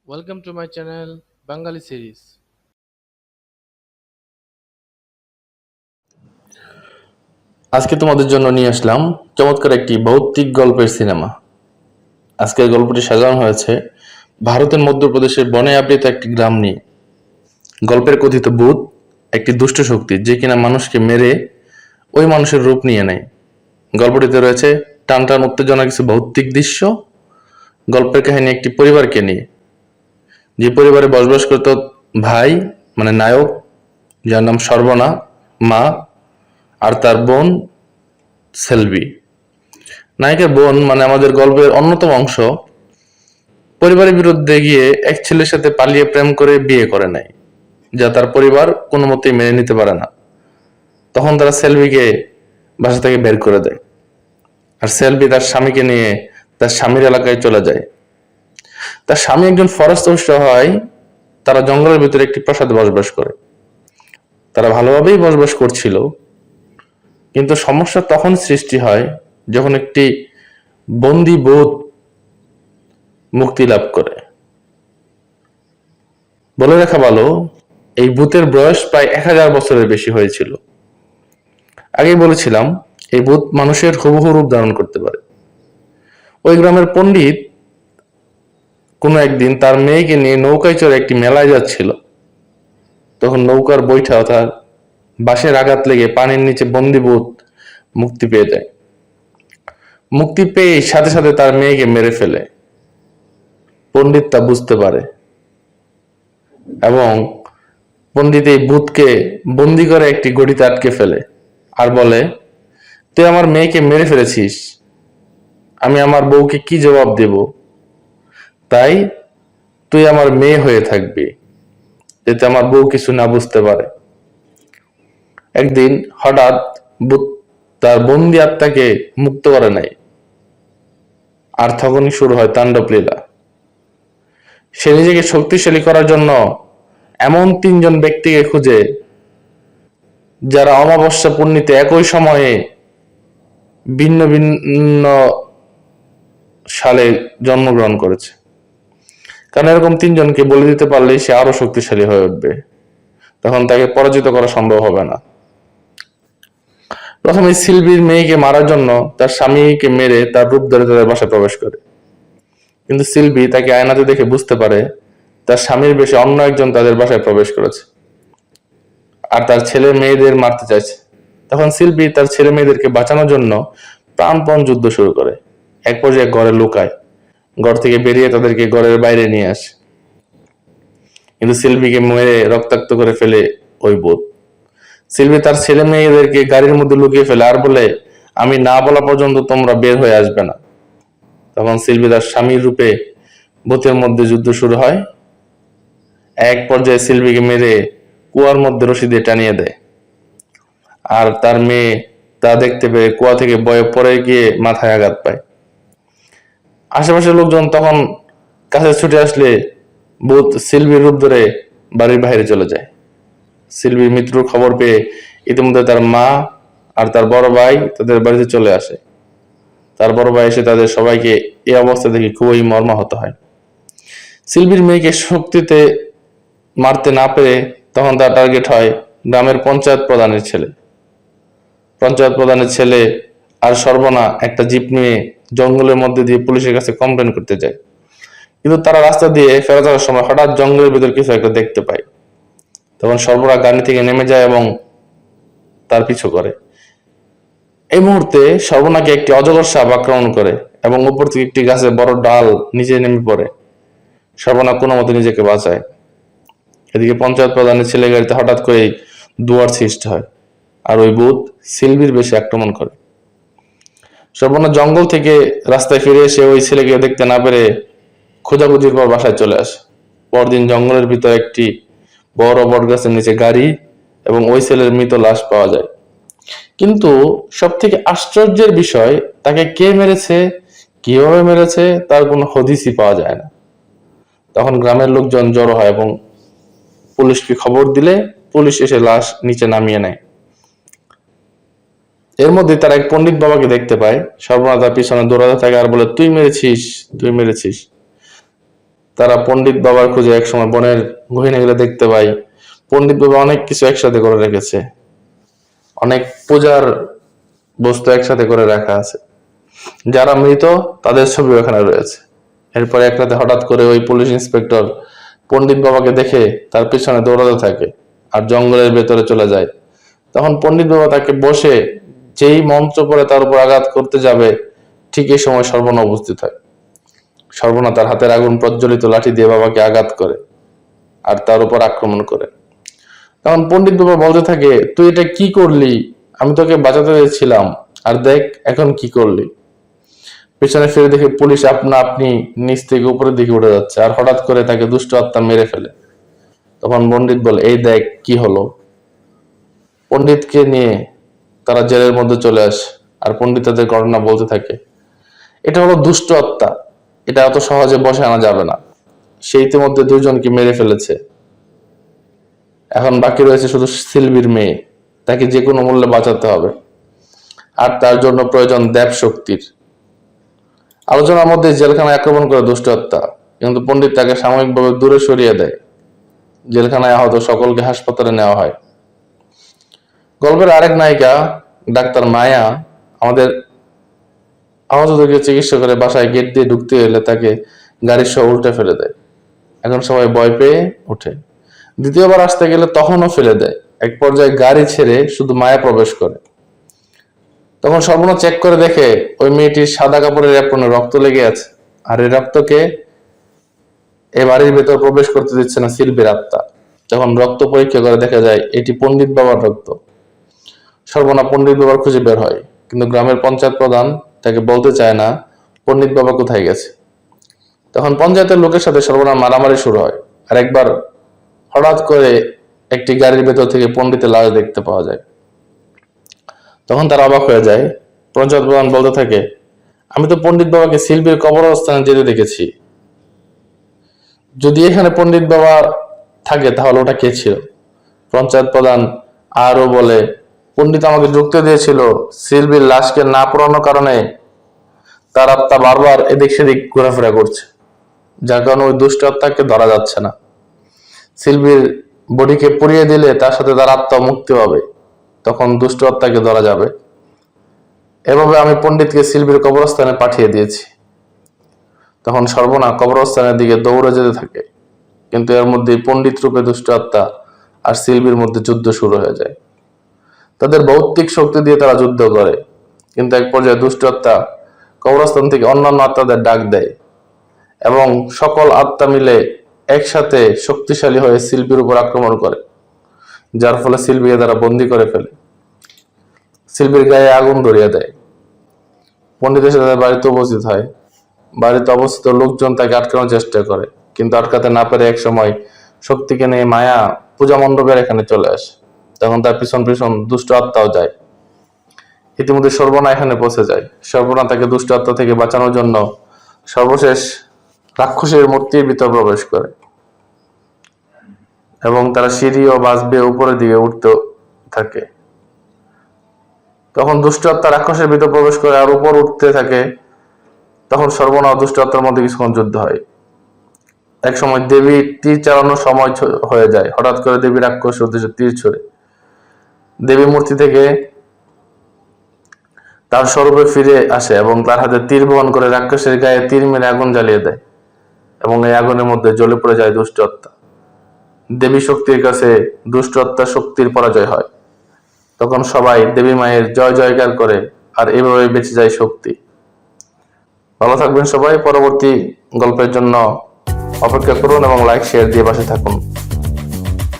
Welcome to my channel Bengali series. আজকে তোমাদের জন্য নিয়ে আসলাম চমৎকার একটি ভৌতিক গল্পের সিনেমা। আজকের গল্পটি সাজানো হয়েছে ভারতের মধ্যপ্রদেশের বনে আবৃত একটি গ্রাম নিয়ে। গল্পের কথিত ভূত একটি দুষ্ট শক্তি যে কিনা মানুষকে মেরে ওই মানুষের রূপ নিয়ে নেয়। গল্পটিতে রয়েছে টানটান উত্তেজনা কিছু ভৌতিক দৃশ্য। গল্পের কাহিনী একটি পরিবারকে নিয়ে, যে পরিবারে বসবাস করত ভাই মানে নায়ক, যার নাম সর্বনা, মা আর তার বোন সেলভি। নায়িকার বোন মানে আমাদের গল্পের অন্যতম অংশ পরিবারের বিরুদ্ধে গিয়ে এক ছেলের সাথে পালিয়ে প্রেম করে বিয়ে করে নেয়, যা তার পরিবার কোনো মতেই মেনে নিতে পারে না। তখন তারা সেলভিকে বাসা থেকে বের করে দেয়, আর সেলভি তার স্বামীকে নিয়ে তার স্বামীর এলাকায় চলে যায়। তার স্বামী একজন ফরেস্ট অফিসার হয়। তারা জঙ্গলের ভিতরে একটি প্রাসাদে বসবাস করে। তারা ভালোভাবেই বসবাস করছিল, কিন্তু সমস্যা তখন সৃষ্টি হয় যখন একটি বন্দি ভূত মুক্তি লাভ করে। বলে রাখা ভালো, এই ভূতের বয়স প্রায় 1000 বছরের বেশি হয়েছিল। আগেই বলেছিলাম এই ভূত মানুষের হুবহু রূপ ধারণ করতে পারে। ওই গ্রামের পণ্ডিত কোনো একদিন তার মেয়েকে নিয়ে নৌকায় চড়ে একটি মেলায় যাচ্ছিল। তখন নৌকার বৈঠা তার বাঁশের আঘাত লেগে পানির নিচে বন্দি ভূত মুক্তি পেয়ে যায়। মুক্তি পেয়ে সাথে সাথে তার মেয়েকে মেরে ফেলে। পণ্ডিত তা বুঝতে পারে এবং পণ্ডিত এই ভূতকে বন্দি করে একটি গড়িতে আটকে ফেলে আর বলে, তুই আমার মেয়েকে মেরে ফেলেছিস, আমি আমার বউকে কি জবাব দেব? তাই তুই আমার মেয়ে হয়ে থাকবি, যাতে আমার বউ কিছু না বুঝতে পারে। একদিন হঠাৎ ভূত তার বন্দি আত্মাকে মুক্ত করে নেয়, আর তখনই শুরু হয় তাণ্ডব লীলা। সে নিজেকে শক্তিশালী করার জন্য এমন 3জন ব্যক্তিকে খুঁজে, যারা অমাবস্যা পূর্ণিতে একই সময়ে ভিন্ন ভিন্ন সালে জন্মগ্রহণ করেছে। কারণ এরকম 3জনকে বলে দিতে পারলেই সে আরো শক্তিশালী হয়ে উঠবে, তখন তাকে পরাজিত করা সম্ভব হবে না। প্রথমে সিলভির মেয়েকে মারার জন্য তার স্বামীকে মেরে তার রূপ ধরে তাদের বাসায় প্রবেশ করে। কিন্তু সিলভি তাকে আয়নাতে দেখে বুঝতে পারে তার স্বামীর বেশে অন্য একজন তাদের বাসায় প্রবেশ করেছে আর তার ছেলে মেয়েদের মারতে চাইছে। তখন সিলভি তার ছেলে মেয়েদেরকে বাঁচানোর জন্য প্রাণপণ যুদ্ধ শুরু করে। এক পর্যায়ে ঘরে লুকায়, ঘর থেকে বেরিয়ে তাদেরকে ঘরের বাইরে নিয়ে আসে। কিন্তু সিলভিকে মেরে রক্তাক্ত করে ফেলে ওই ভূত। সিলভি তার ছেলে মেয়েদেরকে গাড়ির মধ্যে লুকিয়ে ফেলে আর বলে, আমি না বলা পর্যন্ত তোমরা বের হয়ে আসবে না। তখন সিলভি তার স্বামীর রূপে ভূতের মধ্যে যুদ্ধ শুরু হয়। এক পর্যায়ে সিলভিকে মেরে কুয়ার মধ্যে রশি দিয়ে টানিয়ে দেয়, আর তার মেয়ে তা দেখতে পেয়ে কুয়া থেকে বয়ে পড়ে গিয়ে মাথায় আঘাত পায়। আশেপাশের লোকজন তখন কাছে ছুটে আসলে ভূত সিলভির রূপ ধরে বাড়ির বাইরে চলে যায়। সিলভির মৃত্যুর খবর পেয়ে ইতিমধ্যে তার মা আর তার বড় ভাই তাদের বাড়িতে চলে আসে। তার বড় ভাই এসে তাদের সবাইকে এই অবস্থা দেখে খুবই মর্মাহত হয়। সিলভির মেয়েকে শক্তিতে মারতে না পেরে তখন তার টার্গেট হয় গ্রামের পঞ্চায়েত প্রধানের ছেলে। পঞ্চায়েত প্রধানের ছেলে আর সর্বনা একটা জিপ নিয়ে জঙ্গলের মধ্যে দিয়ে পুলিশের কাছে কমপ্লেন করতে যায়। কিন্তু তারা রাস্তা দিয়ে ফেরত আসার সময় হঠাৎ জঙ্গলের ভিতর কিছু একটা দেখতে পায়। তখন সর্বরা গাড়ি থেকে নেমে যায় এবং তার পিছু করে। এই মুহূর্তে সর্বনাকে একটি অজগর সাপ আক্রমণ করে এবং উপর থেকে একটি গাছের বড় ডাল নিচে নেমে পড়ে। সর্বনা কোনো মতে নিজেকে বাঁচায়। এদিকে পঞ্চায়েত প্রধানের ছেলে গাড়িতে হঠাৎ করেই দুয়ার সৃষ্টি হয়, আর ওই ভূত সিলভির বেশি আক্রমণ করে। সর্বনা জঙ্গল থেকে রাস্তায় ফিরে এসে ওই ছেলেকে দেখতে না পেরে খোঁজাখুঁজির পর বাসায় চলে আসে। পরদিন জঙ্গলের ভিতর একটি বড় বটগাছের নিচে গাড়ি এবং ওই ছেলের মৃত লাশ পাওয়া যায়। কিন্তু সব থেকে আশ্চর্যের বিষয়, তাকে কে মেরেছে, কিভাবে মেরেছে তার কোনো হদিসই পাওয়া যায় না। তখন গ্রামের লোকজন জড়ো হয় এবং পুলিশকে খবর দিলে পুলিশ এসে লাশ নিচে নামিয়ে নেয়। এর মধ্যে তার এক পণ্ডিত বাবাকে দেখতে পায়। সর্বনা তার পিছনে দৌড়াতে থাকে আর বলে, তুই মেরেছিস, তুই মেরেছিস। তারা পণ্ডিত বাবার খুঁজে একসময় বনের গহীনে গেলে দেখতে পাই পণ্ডিত বাবা অনেক কিছু একসাথে করে রেখেছে, অনেক পূজার বস্তু একসাথে করে রাখা আছে। যারা মৃত তাদের ছবি ওখানে রয়েছে। এরপরে এক রাতে হঠাৎ করে ওই পুলিশ ইন্সপেক্টর পণ্ডিত বাবাকে দেখে তার পিছনে দৌড়াতে থাকে আর জঙ্গলের ভেতরে চলে যায়। তখন পণ্ডিত বাবা তাকে বসে যেই মন্ত্র পড়ে তার উপর আঘাত করতে যাবে, ঠিক এই সময় সর্বনা উপস্থিত হয়। সর্বনা তার হাতের আগুন প্রজ্বলিত লাঠি দিয়ে বাবাকে আঘাত করে আর তার উপর আক্রমণ করে। তখন পণ্ডিত বাবা বলতে থাকে, তুই এটা কি করলি? আমি তোকে বাঁচাতে চেয়েছিলাম, আর দেখ এখন কি করলি। পেছনে ফিরে দেখে পুলিশ আপনা আপনি নিচ থেকে উপরের দিকে উঠে যাচ্ছে আর হঠাৎ করে তাকে দুষ্ট আত্মা মেরে ফেলে। তখন পণ্ডিত বলে, এই দেখ কি হলো। পণ্ডিতকে নিয়ে তারা জেলের মধ্যে চলে আসে আর পণ্ডিত তাদের ঘটনা বলতে থাকে। এটা হলো দুষ্ট আত্মা, এটা এত সহজে বসে আনা যাবে না। সে ইতিমধ্যে দুইজনকে মেরে ফেলেছে। এখন বাকি রয়েছে শুধু সিলভির মেয়ে, তাকে যে কোনো মূল্যে বাঁচাতে হবে, আর তার জন্য প্রয়োজন দেব শক্তির। আলোচনার মধ্যে জেলখানায় আক্রমণ করে দুষ্ট আত্মা, কিন্তু পণ্ডিত তাকে সাময়িকভাবে দূরে সরিয়ে দেয়। জেলখানায় আহত সকলকে হাসপাতালে নেওয়া হয়। গল্পের আরেক নায়িকা ডাক্তার মায়া আমাদের আহতদেরকে চিকিৎসা করে বাসায় গেট দিয়ে ঢুকতে এলে তাকে গাড়ির সহ উল্টে ফেলে দেয়। এখন সবাই ভয় পেয়ে ওঠে। দ্বিতীয়বার আসতে গেলে তখনও ফেলে দেয়। এক পর্যায়ে গাড়ি ছেড়ে শুধু মায়া প্রবেশ করে। তখন সর্বনা চেক করে দেখে ওই মেয়েটির সাদা কাপড়ের অ্যাপ্রনে রক্ত লেগে আছে, আর এই রক্তকে এ বাড়ির ভেতর প্রবেশ করতে দিচ্ছে না সিলভির আত্মা। যখন রক্ত পরীক্ষা করে দেখা যায় এটি পণ্ডিত বাবার রক্ত। সর্বনা পণ্ডিত বাবার খুঁজে বের হয়, কিন্তু গ্রামের পঞ্চায়েত প্রধান তাকে বলতে চায় না পণ্ডিত বাবা কোথায় গেছে। তখন পঞ্চায়েতের লোকের সাথে সর্বনা মারামারি শুরু হয়, আর একবার হঠাৎ করে একটি গাড়ির ভেতর থেকে পণ্ডিতের লাশ দেখতে পাওয়া যায়। তখন তারা অবাক হয়ে যায়। পঞ্চায়েত প্রধান বলতে থাকে, আমি তো পণ্ডিত বাবাকে সিলভির কবরস্থানে যেতে দেখেছি। যদি এখানে পণ্ডিত বাবা থাকে তাহলে ওটা কে ছিল? পঞ্চায়েত প্রধান আরো বলে, পণ্ডিত আমাকে যুক্তি দিয়েছিল সিলভির লাশকে না পোড়ানোর কারণে তার আত্মা বারবার এদিক সেদিক ঘোরাফেরা করছে, যার কারণে ওই দুষ্ট আত্মাকে ধরা যাচ্ছে না। সিলভির বডিকে পুড়িয়ে দিলে তার সাথে তার আত্মা মুক্তি পাবে, তখন দুষ্ট আত্মাকে ধরা যাবে। এভাবে আমি পণ্ডিতকে সিলভির কবরস্থানে পাঠিয়ে দিয়েছি। তখন সর্বনা কবরস্থানের দিকে দৌড়ে যেতে থাকে, কিন্তু এর মধ্যে পণ্ডিত রূপে দুষ্ট আত্মা আর সিলভির মধ্যে যুদ্ধ শুরু হয়ে যায়। তাদের ভৌতিক শক্তি দিয়ে তারা যুদ্ধ করে, কিন্তু এক পর্যায়ে দুষ্ট আত্মা কবরস্থান থেকে অন্যান্য আত্মাদের ডাক দেয় এবং সকল আত্মা মিলে একসাথে শক্তিশালী হয়ে সিলভির উপর আক্রমণ করে, যার ফলে সিলভিকে তারা বন্দী করে ফেলে। সিলভির গায়ে আগুন ধরিয়ে দেয়। পণ্ডিত এসে তাদের বাড়িতে উপস্থিত হয়। বাড়িতে অবস্থিত লোকজন তাকে আটকানোর চেষ্টা করে, কিন্তু আটকাতে না পেরে এক সময় শক্তিকে নিয়ে মায়া পূজা মণ্ডপের এখানে চলে আসে। তখন তার পিছন পিছন দুষ্ট আত্মাও যায়। ইতিমধ্যে সর্বনা এখানে পৌঁছে যায়। সর্বনা তাকে দুষ্ট আত্মা থেকে বাঁচানোর জন্য সর্বশেষ রাক্ষসের মূর্তির ভিতর প্রবেশ করে এবং তারা সিঁড়ি ও বাঁশ বেয়ে উপরের দিকে উঠতে থাকে। তখন দুষ্ট আত্মা রাক্ষসের ভিতর প্রবেশ করে আর উপর উঠতে থাকে। তখন সর্বনা ও দুষ্ট আত্মার মধ্যে কিছুক্ষণ যুদ্ধ হয়। এক সময় দেবী তীর চালানোর সময় হয়ে যায়। হঠাৎ করে দেবী রাক্ষসের উদ্দেশ্যে তীর ছুড়ে দেবী মূর্তি থেকে তার স্বরূপে ফিরে আসে এবং তার হাতে তীর বহন করে রাক্ষসের গায়ে তীর মেরে আগুন জ্বালিয়ে দেয় এবং এই আগুনের মধ্যে জ্বলে পড়ে যায় দুষ্ট আত্মা। দেবী শক্তির কাছে দুষ্ট আত্মার শক্তির পরাজয় হয়। তখন সবাই দেবী মায়ের জয় জয়কার করে, আর এভাবে বেঁচে যায় শক্তি। ভালো থাকবেন সবাই। পরবর্তী গল্পের জন্য অপেক্ষা করুন এবং লাইক শেয়ার দিয়ে পাশে থাকুন।